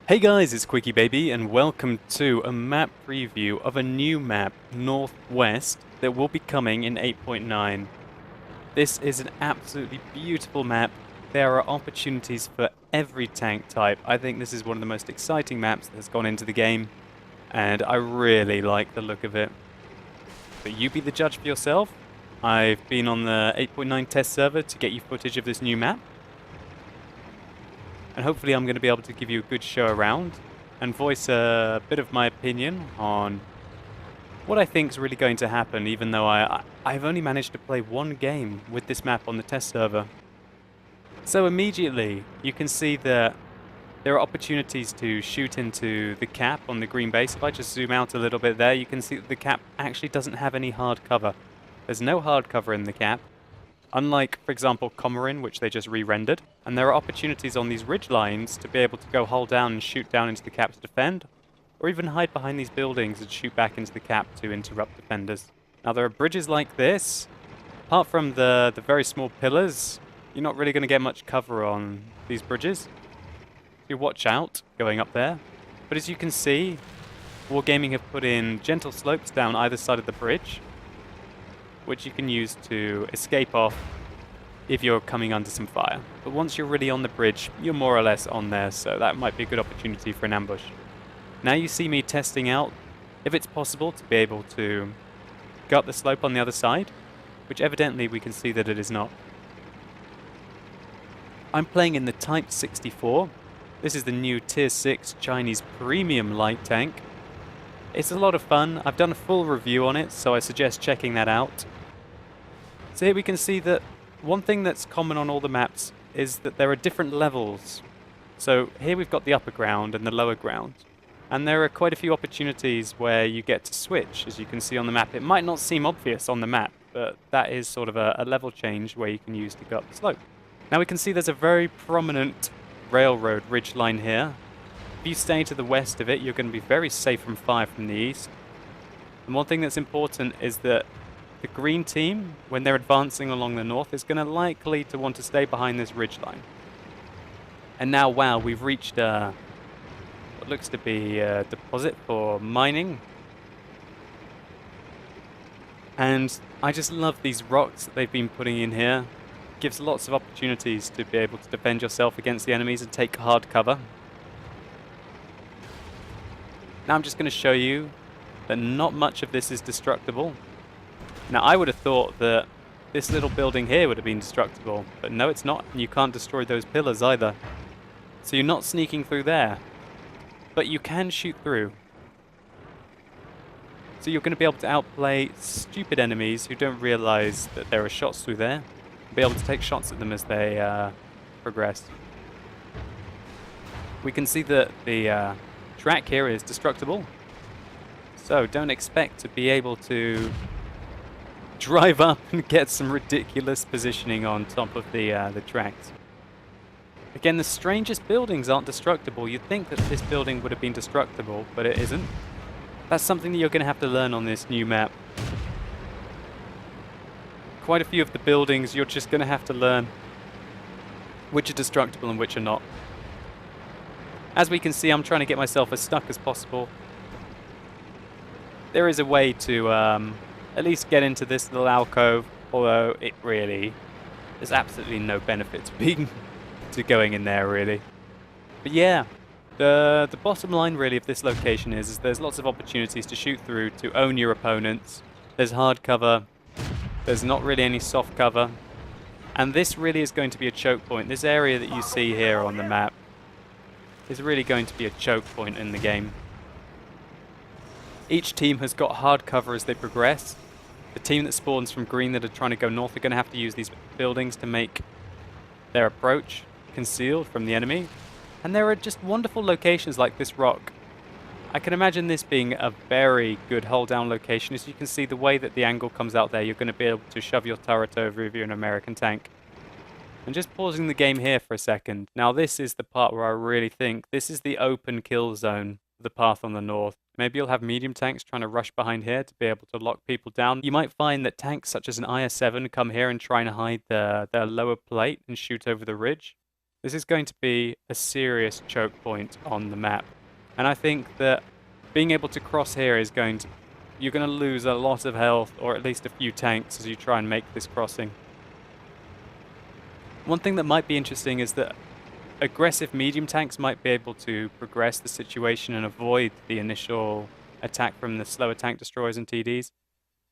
Hey guys, it's Quickie Baby and welcome to a map preview of a new map, Northwest, that will be coming in 8.9. This is an absolutely beautiful map. There are opportunities for every tank type. I think this is one of the most exciting maps that has gone into the game, and I really like the look of it. But you be the judge for yourself. I've been on the 8.9 test server to get you footage of this new map. And hopefully I'm going to be able to give you a good show around and voice a bit of my opinion on what I think is really going to happen, even though I've only managed to play one game with this map on the test server. So immediately you can see that there are opportunities to shoot into the cap on the green base. If I just zoom out a little bit there, you can see that the cap actually doesn't have any hard cover. There's no hard cover in the cap. Unlike, for example, Comorin, which they just re-rendered, and there are opportunities on these ridge lines to be able to go hull down and shoot down into the cap to defend, or even hide behind these buildings and shoot back into the cap to interrupt defenders. Now there are bridges like this. Apart from the very small pillars, you're not really going to get much cover on these bridges. You watch out going up there. But as you can see, Wargaming have put in gentle slopes down either side of the bridge, which you can use to escape off if you're coming under some fire. But once you're really on the bridge, you're more or less on there, so that might be a good opportunity for an ambush. Now you see me testing out if it's possible to be able to go up the slope on the other side, which evidently we can see that it is not. I'm playing in the Type 64. This is the new Tier 6 Chinese premium light tank. It's a lot of fun. I've done a full review on it, so I suggest checking that out. So here we can see that one thing that's common on all the maps is that there are different levels. So here we've got the upper ground and the lower ground. And there are quite a few opportunities where you get to switch, as you can see on the map. It might not seem obvious on the map, but that is sort of a level change where you can use to go up the slope. Now we can see there's a very prominent railroad ridge line here. If you stay to the west of it, you're going to be very safe from fire from the east. And one thing that's important is that the green team, when they're advancing along the north, is going to likely to want to stay behind this ridge line. And now, wow, we've reached what looks to be a deposit for mining. And I just love these rocks that they've been putting in here. It gives lots of opportunities to be able to defend yourself against the enemies and take hard cover. Now I'm just going to show you that not much of this is destructible. Now I would have thought that this little building here would have been destructible, but no, it's not, and you can't destroy those pillars either. So you're not sneaking through there, but you can shoot through. So you're going to be able to outplay stupid enemies who don't realize that there are shots through there, and be able to take shots at them as they progress. We can see that the track here is destructible, so don't expect to be able to drive up and get some ridiculous positioning on top of the tracks. Again, the strangest buildings aren't destructible. You'd think that this building would have been destructible, but it isn't. That's something that you're going to have to learn on this new map. Quite a few of the buildings you're just going to have to learn which are destructible and which are not. As we can see, I'm trying to get myself as stuck as possible. There is a way to at least get into this little alcove, although it really, there's absolutely no benefit to going in there, really. But yeah, the bottom line really of this location is there's lots of opportunities to shoot through, to own your opponents. There's hard cover, there's not really any soft cover, and this really is going to be a choke point. This area that you see here on the map is really going to be a choke point in the game. Each team has got hard cover as they progress. The team that spawns from green that are trying to go north are going to have to use these buildings to make their approach concealed from the enemy. And there are just wonderful locations like this rock. I can imagine this being a very good hold down location. As you can see, the way that the angle comes out there, you're going to be able to shove your turret over if you're an American tank. And just pausing the game here for a second. Now this is the part where I really think this is the open kill zone, the path on the north. Maybe you'll have medium tanks trying to rush behind here to be able to lock people down. You might find that tanks such as an IS-7 come here and try and hide their lower plate and shoot over the ridge. This is going to be a serious choke point on the map. And I think that being able to cross here is you're going to lose a lot of health, or at least a few tanks, as you try and make this crossing. One thing that might be interesting is that aggressive medium tanks might be able to progress the situation and avoid the initial attack from the slower tank destroyers and TDs.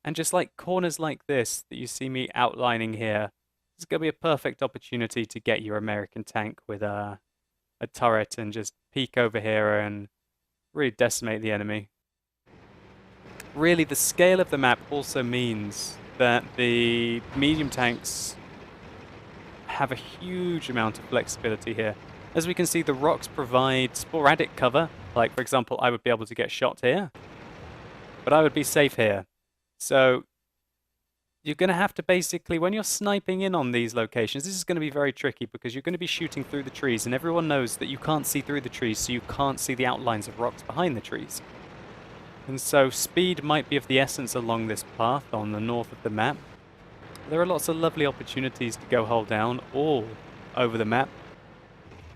And just like corners like this that you see me outlining here, this is going to be a perfect opportunity to get your American tank with a turret and just peek over here and really decimate the enemy. Really, the scale of the map also means that the medium tanks have a huge amount of flexibility here. As we can see, the rocks provide sporadic cover. Like, for example, I would be able to get shot here, but I would be safe here. So you're going to have to basically, when you're sniping in on these locations, this is going to be very tricky because you're going to be shooting through the trees, and everyone knows that you can't see through the trees, so you can't see the outlines of rocks behind the trees. And so speed might be of the essence along this path on the north of the map. There are lots of lovely opportunities to go hold down all over the map.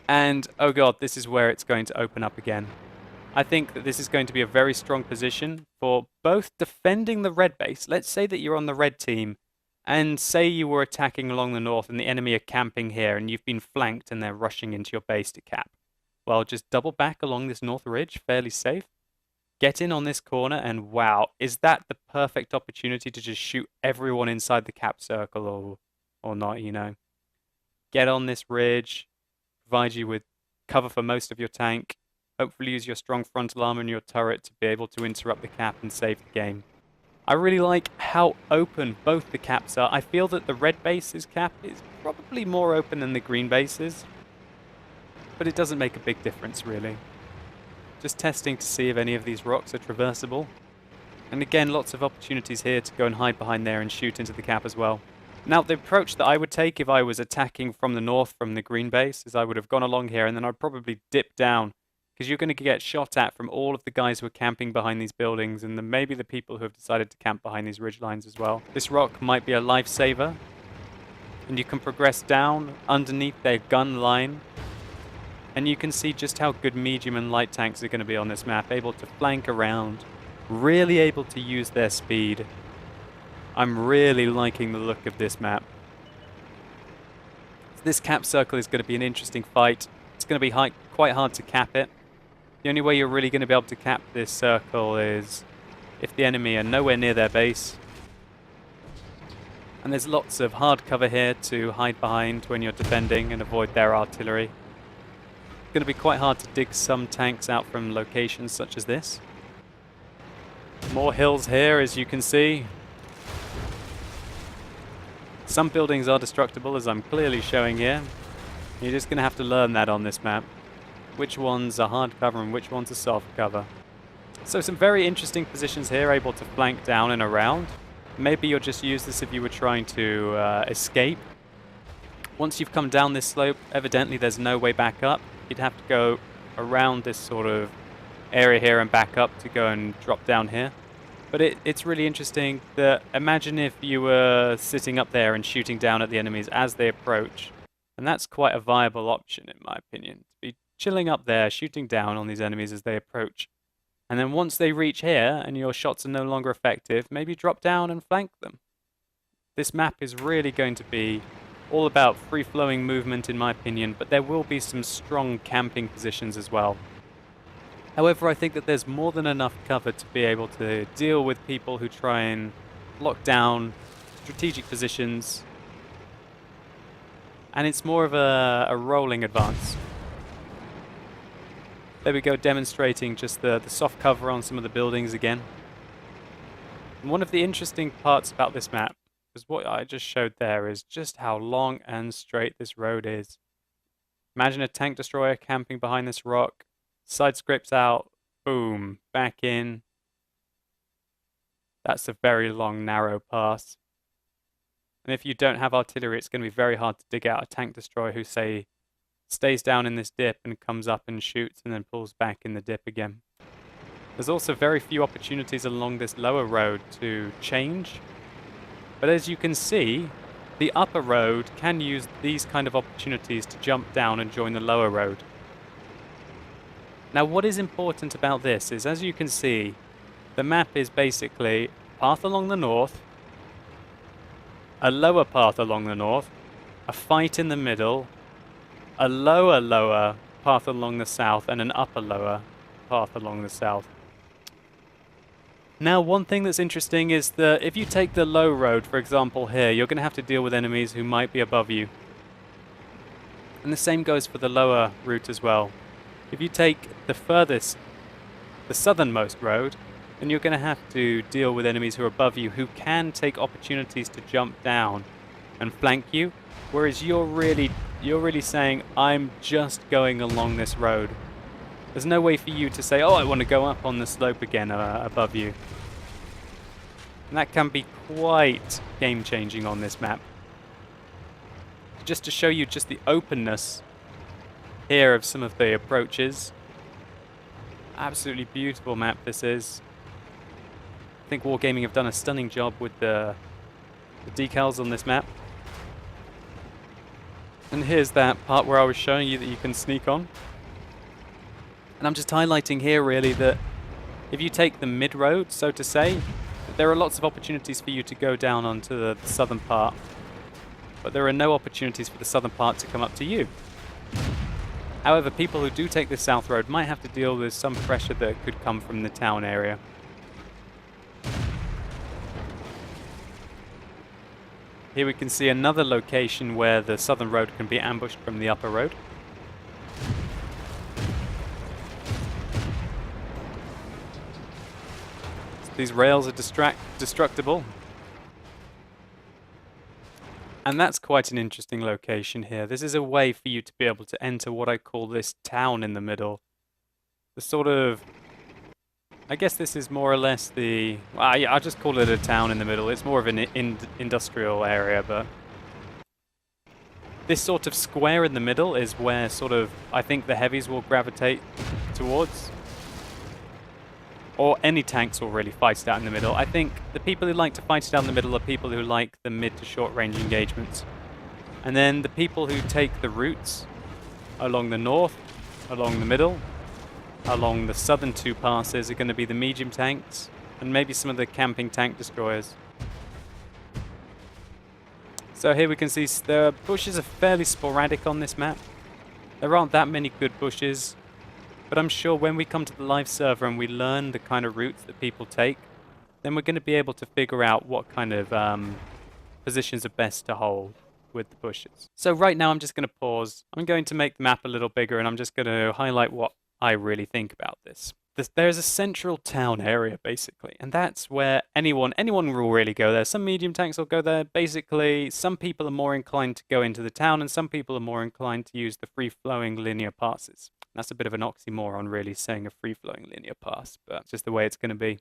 And, oh god, this is where it's going to open up again. I think that this is going to be a very strong position for both defending the red base. Let's say that you're on the red team, and say you were attacking along the north and the enemy are camping here and you've been flanked and they're rushing into your base to cap. Well, just double back along this north ridge, fairly safe. Get in on this corner, and wow, is that the perfect opportunity to just shoot everyone inside the cap circle or not, you know. Get on this ridge, provide you with cover for most of your tank. Hopefully use your strong frontal armor and your turret to be able to interrupt the cap and save the game. I really like how open both the caps are. I feel that the red base's cap is probably more open than the green base's, but it doesn't make a big difference really. Just testing to see if any of these rocks are traversable. And again, lots of opportunities here to go and hide behind there and shoot into the cap as well. Now, the approach that I would take if I was attacking from the north from the green base is I would have gone along here and then I'd probably dip down, because you're going to get shot at from all of the guys who are camping behind these buildings, and then maybe the people who have decided to camp behind these ridge lines as well. This rock might be a lifesaver, and you can progress down underneath their gun line, and you can see just how good medium and light tanks are going to be on this map, able to flank around, really able to use their speed. I'm really liking the look of this map. This cap circle is going to be an interesting fight. It's going to be quite hard to cap it. The only way you're really going to be able to cap this circle is if the enemy are nowhere near their base. And there's lots of hard cover here to hide behind when you're defending and avoid their artillery. It's going to be quite hard to dig some tanks out from locations such as this. More hills here, as you can see. Some buildings are destructible, as I'm clearly showing here. You're just going to have to learn that on this map. Which ones are hard cover and which ones are soft cover. So some very interesting positions here, able to flank down and around. Maybe you'll just use this if you were trying to escape. Once you've come down this slope, evidently there's no way back up. You'd have to go around this sort of area here and back up to go and drop down here. But it's really interesting that imagine if you were sitting up there and shooting down at the enemies as they approach. And that's quite a viable option in my opinion. To be chilling up there, shooting down on these enemies as they approach. And then once they reach here and your shots are no longer effective, maybe drop down and flank them. This map is really going to be all about free-flowing movement in my opinion, but there will be some strong camping positions as well. However, I think that there's more than enough cover to be able to deal with people who try and lock down strategic positions. And it's more of a rolling advance. There we go, demonstrating just the soft cover on some of the buildings again. And one of the interesting parts about this map is what I just showed there, is just how long and straight this road is. Imagine a tank destroyer camping behind this rock, side scripts out, boom, back in. That's a very long, narrow pass. And if you don't have artillery, it's going to be very hard to dig out a tank destroyer who, say, stays down in this dip and comes up and shoots and then pulls back in the dip again. There's also very few opportunities along this lower road to change. But as you can see, the upper road can use these kind of opportunities to jump down and join the lower road. Now what is important about this is, as you can see, the map is basically a path along the north, a lower path along the north, a fight in the middle, a lower path along the south, and an upper lower path along the south. Now one thing that's interesting is that if you take the low road, for example here, you're going to have to deal with enemies who might be above you. And the same goes for the lower route as well. If you take the southernmost road, then you're going to have to deal with enemies who are above you, who can take opportunities to jump down and flank you, whereas you're really saying, I'm just going along this road. There's no way for you to say, oh, I want to go up on the slope again above you. And that can be quite game-changing on this map. Just to show you just the openness here of some of the approaches. Absolutely beautiful map this is. I think Wargaming have done a stunning job with the decals on this map. And here's that part where I was showing you that you can sneak on. And I'm just highlighting here really that if you take the mid-road, so to say, there are lots of opportunities for you to go down onto the southern part, but there are no opportunities for the southern part to come up to you. However, people who do take the south road might have to deal with some pressure that could come from the town area. Here we can see another location where the southern road can be ambushed from the upper road. These rails are destructible. And that's quite an interesting location here. This is a way for you to be able to enter what I call this town in the middle. The sort of... I guess this is more or less the... Well, yeah, I'll just call it a town in the middle. It's more of an industrial area, but... This sort of square in the middle is where sort of I think the heavies will gravitate towards. Or any tanks will really fight it out in the middle. I think the people who like to fight it out in the middle are people who like the mid to short range engagements. And then the people who take the routes along the north, along the middle, along the southern two passes are going to be the medium tanks and maybe some of the camping tank destroyers. So here we can see the bushes are fairly sporadic on this map. There aren't that many good bushes. But I'm sure when we come to the live server and we learn the kind of routes that people take, then we're going to be able to figure out what kind of positions are best to hold with the bushes. So right now I'm just going to pause. I'm going to make the map a little bigger and I'm just going to highlight what I really think about this. There's a central town area basically, and that's where anyone will really go there. Some medium tanks will go there. Basically, some people are more inclined to go into the town and some people are more inclined to use the free-flowing linear passes. That's a bit of an oxymoron, really, saying a free-flowing linear pass, but it's just the way it's going to be.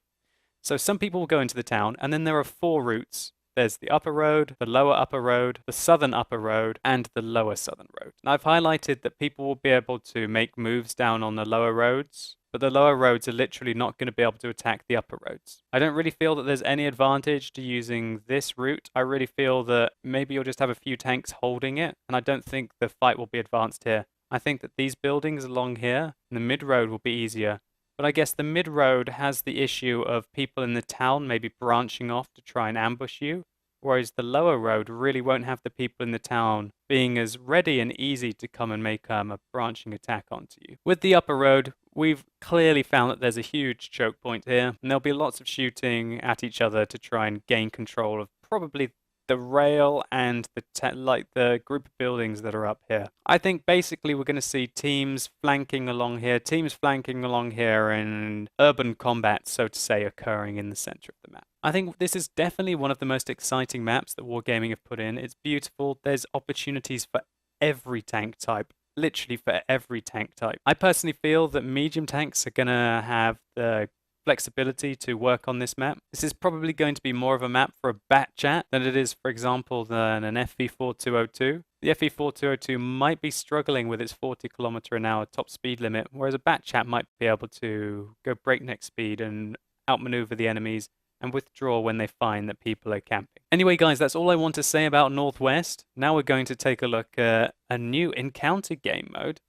So some people will go into the town, and then there are 4 routes. There's the upper road, the lower upper road, the southern upper road, and the lower southern road. And I've highlighted that people will be able to make moves down on the lower roads, but the lower roads are literally not going to be able to attack the upper roads. I don't really feel that there's any advantage to using this route. I really feel that maybe you'll just have a few tanks holding it, and I don't think the fight will be advanced here. I think that these buildings along here, and the mid-road will be easier. But I guess the mid-road has the issue of people in the town maybe branching off to try and ambush you, whereas the lower road really won't have the people in the town being as ready and easy to come and make a branching attack onto you. With the upper road, we've clearly found that there's a huge choke point here, and there'll be lots of shooting at each other to try and gain control of probably the rail and the group of buildings that are up here. I think basically we're going to see teams flanking along here, and urban combat, so to say, occurring in the center of the map. I think this is definitely one of the most exciting maps that Wargaming have put in. It's beautiful. There's opportunities for every tank type. Literally for every tank type. I personally feel that medium tanks are going to have the flexibility to work on this map. This is probably going to be more of a map for a bat chat than it is, for example, than an FV4202. The FV4202 might be struggling with its 40 km/h top speed limit, whereas a bat chat might be able to go breakneck speed and outmaneuver the enemies and withdraw when they find that people are camping. Anyway, guys, that's all I want to say about Northwest. Now we're going to take a look at a new encounter game mode.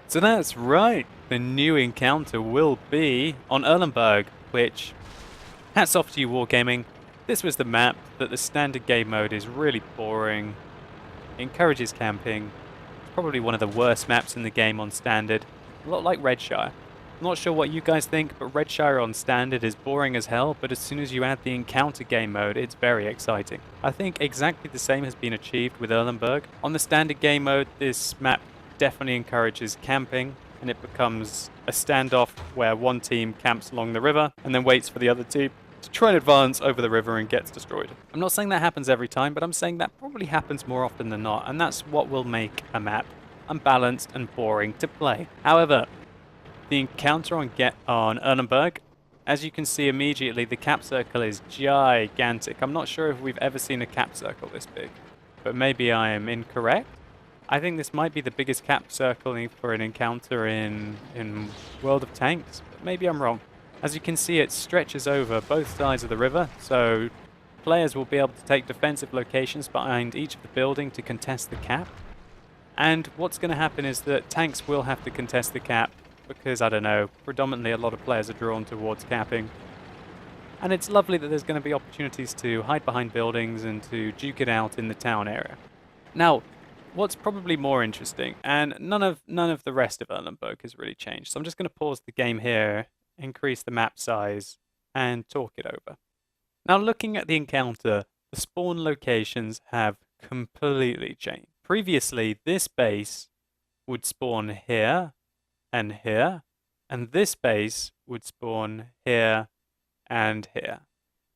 So that's right, the new encounter will be on Erlenburg, which, hats off to you Wargaming. This was the map that the standard game mode is really boring, encourages camping. It's probably one of the worst maps in the game on standard, a lot like Redshire. I'm not sure what you guys think, but Redshire on standard is boring as hell, but as soon as you add the encounter game mode, it's very exciting. I think exactly the same has been achieved with Erlenburg. On the standard game mode, this map definitely encourages camping, and it becomes a standoff where one team camps along the river and then waits for the other team to try and advance over the river and gets destroyed. I'm not saying that happens every time, but I'm saying that probably happens more often than not, and that's what will make a map unbalanced and boring to play. However, the encounter on Erlenburg, as you can see immediately, the cap circle is gigantic. I'm not sure if we've ever seen a cap circle this big, but maybe I am incorrect. I think this might be the biggest cap circle for an encounter in World of Tanks, but maybe I'm wrong. As you can see, it stretches over both sides of the river, so players will be able to take defensive locations behind each of the building to contest the cap. And what's going to happen is that tanks will have to contest the cap because, I don't know, predominantly a lot of players are drawn towards capping. And it's lovely that there's going to be opportunities to hide behind buildings and to duke it out in the town area. Now, what's probably more interesting, and none of the rest of Erlenburg has really changed, so I'm just going to pause the game here, increase the map size, and talk it over. Now, looking at the encounter, the spawn locations have completely changed. Previously, this base would spawn here, and this base would spawn here and here.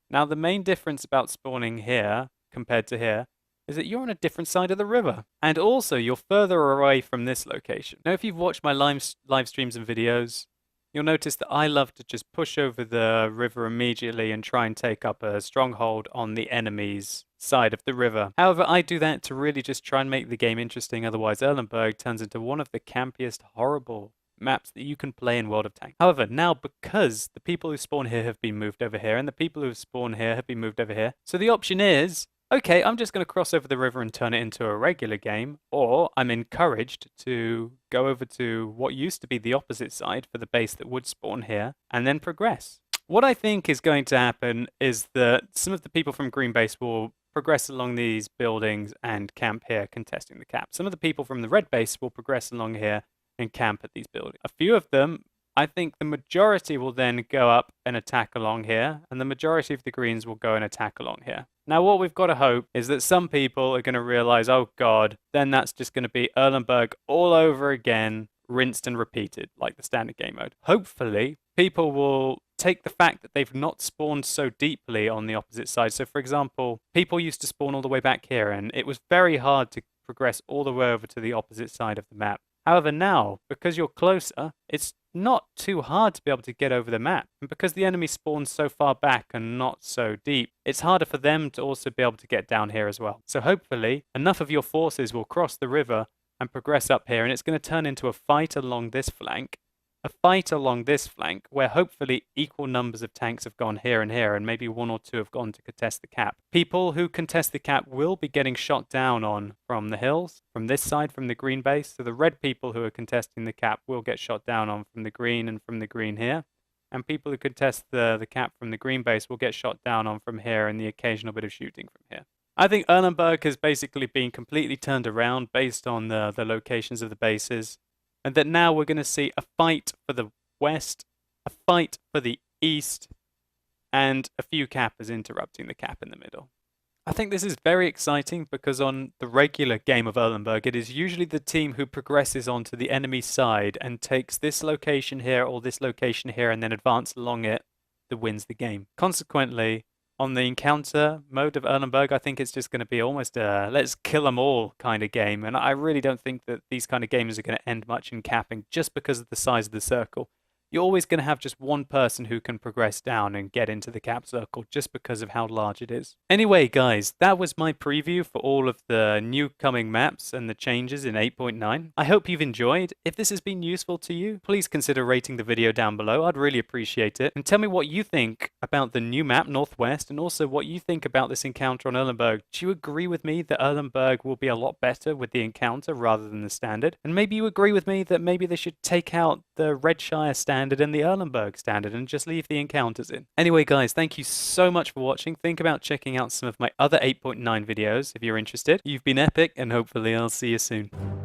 Now the main difference about spawning here compared to here is that you're on a different side of the river, and also you're further away from this location. Now if you've watched my live streams and videos, you'll notice that I love to just push over the river immediately and try and take up a stronghold on the enemy's side of the river. However, I do that to really just try and make the game interesting, otherwise Erlenburg turns into one of the campiest, horrible maps that you can play in World of Tanks. However, now because the people who spawn here have been moved over here and the people who spawn here have been moved over here, so the option is, okay, I'm just going to cross over the river and turn it into a regular game, or I'm encouraged to go over to what used to be the opposite side for the base that would spawn here and then progress. What I think is going to happen is that some of the people from Green Base will progress along these buildings and camp here contesting the cap. Some of the people from the Red Base will progress along here and camp at these buildings. A few of them, I think the majority will then go up and attack along here, and the majority of the Greens will go and attack along here. Now what we've got to hope is that some people are going to realize, oh god, then that's just going to be Erlenburg all over again, rinsed and repeated, like the standard game mode. Hopefully, people will take the fact that they've not spawned so deeply on the opposite side. So for example, people used to spawn all the way back here, and it was very hard to progress all the way over to the opposite side of the map. However, now, because you're closer, it's not too hard to be able to get over the map. And because the enemy spawns so far back and not so deep, it's harder for them to also be able to get down here as well. So hopefully, enough of your forces will cross the river and progress up here, and it's going to turn into a fight along this flank. A fight along this flank where hopefully equal numbers of tanks have gone here, and maybe one or two have gone to contest the cap. People who contest the cap will be getting shot down on from the hills, from this side, from the green base. So the red people who are contesting the cap will get shot down on from the green and from the green here. And people who contest the cap from the green base will get shot down on from here and the occasional bit of shooting from here. I think Erlenburg has basically been completely turned around based on the locations of the bases. And that now we're going to see a fight for the west, a fight for the east, and a few cappers interrupting the cap in the middle. I think this is very exciting because on the regular game of Erlenburg, it is usually the team who progresses onto the enemy side and takes this location here or this location here and then advances along it that wins the game. Consequently, on the encounter mode of Erlenburg, I think it's just going to be almost a let's kill them all kind of game. And I really don't think that these kind of games are going to end much in capping just because of the size of the circle. you're always going to have just one person who can progress down and get into the cap circle just because of how large it is. Anyway, guys, that was my preview for all of the new coming maps and the changes in 8.9. I hope you've enjoyed. If this has been useful to you, please consider rating the video down below. I'd really appreciate it. And tell me what you think about the new map, Northwest, and also what you think about this encounter on Erlenburg. Do you agree with me that Erlenburg will be a lot better with the encounter rather than the standard? And maybe you agree with me that maybe they should take out the Redshire standard and the Erlenburg standard and just leave the encounters in. Anyway, guys, thank you so much for watching. Think about checking out some of my other 8.9 videos if you're interested. You've been epic, and hopefully I'll see you soon.